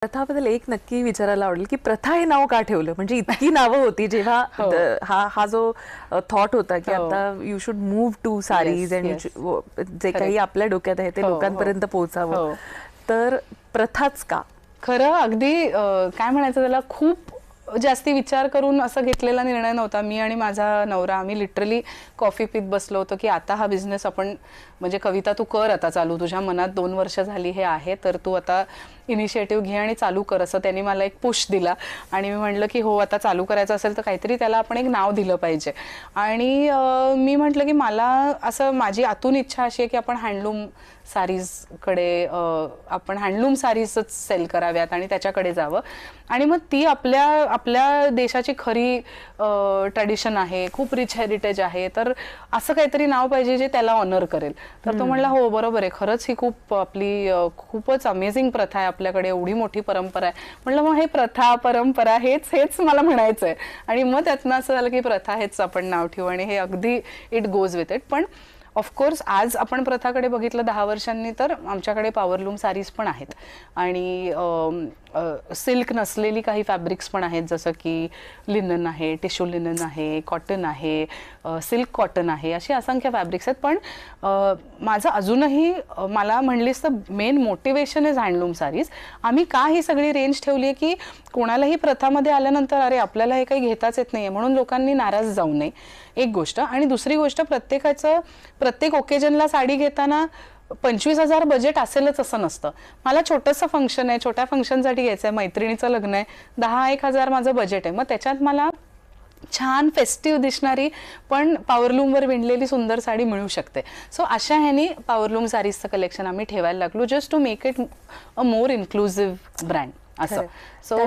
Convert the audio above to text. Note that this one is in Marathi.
प्रथाबद्दल एक नक्की विचारायला आवडेल की प्रथा हे नाव का ठेवलं, म्हणजे इतकी नावं होती जेव्हा हा जो थॉट होता की आता you should move to saris and जे काही आपल्या डोक्यात आहे ते लोकांपर्यंत पोहोचावं, तर प्रथाच का? खरं अगदी काय म्हणायचं त्याला, खूप जास्ती विचार करून असं घेतलेला निर्णय नव्हता. मी आणि माझा नवरा आम्ही लिटरली कॉफी पीत बसलो होतो की आता हा बिझनेस आपण, म्हणजे कविता तू कर आता चालू, तुझ्या मनात 2 वर्ष झाली हे आहे तर तू आता इनिशिएटिव्ह घे आणि चालू कर, असं त्यांनी मला एक पुश दिला. आणि मी म्हटलं की हो आता चालू करायचं असेल तर काहीतरी त्याला आपण एक नाव दिलं पाहिजे. आणि मी म्हटलं की मला असं, माझी आतून इच्छा अशी आहे की आपण हँडलूम सारीजकडे, आपण हँडलूम सारीजच सेल कराव्यात आणि त्याच्याकडे जावं. आणि मग ती आपल्या देशाची खरी ट्रेडिशन आहे, खूप रिच हेरिटेज आहे, तर असं काहीतरी नाव पाहिजे जे त्याला ऑनर करेल. तर तो म्हणला हो बरोबर आहे, खरंच ही खूप आपली खूपच अमेझिंग प्रथा आहे, आपल्याकडे एवढी मोठी परंपरा आहे. म्हटलं मग हे प्रथा परंपरा हेच मला म्हणायचं आहे. आणि मग त्यातनं असं झालं की प्रथा हेच आपण नाव ठेवू आणि हे अगदी इट गोज विथ इट. पण ऑफकोर्स आज आपण प्रथाकडे बघितलं 10 वर्षांनी तर आमच्याकडे पॉवरलूम सारीज पण आहेत आणि सिल्क नसलेली काही फॅब्रिक्स पण आहेत, जसं की लिनन आहे, टिश्यू लिनन आहे, कॉटन आहे, सिल्क कॉटन आहे, अशी असंख्य फॅब्रिक्स आहेत. पण माझं अजूनही, मला म्हणलीस तर main motivation is handloom saris. आम्ही का ही सगळी रेंज ठेवली आहे की कोणालाही प्रथामध्ये आल्यानंतर अरे आपल्याला हे काही घेताच येत नाहीये म्हणून लोकांनी नाराज जाऊ नये, एक गोष्ट. आणि दुसरी गोष्ट, प्रत्येक ओकेजनला साडी घेताना 25,000 बजेट असेलच असं नसतं. मला छोटंसं फंक्शन आहे, छोट्या फंक्शनसाठी घ्यायचं आहे, मैत्रिणीचं लग्न आहे, 10-1,000 माझं बजेट आहे. मग त्याच्यात मला छान फेस्टिव्ह दिसणारी पण पॉवरलूमवर विणलेली सुंदर साडी मिळू शकते. सो अशा ह्यानी पॉवरलूम सारीजचं कलेक्शन आम्ही ठेवायला लागलो, just to make it a more inclusive brand असं. सो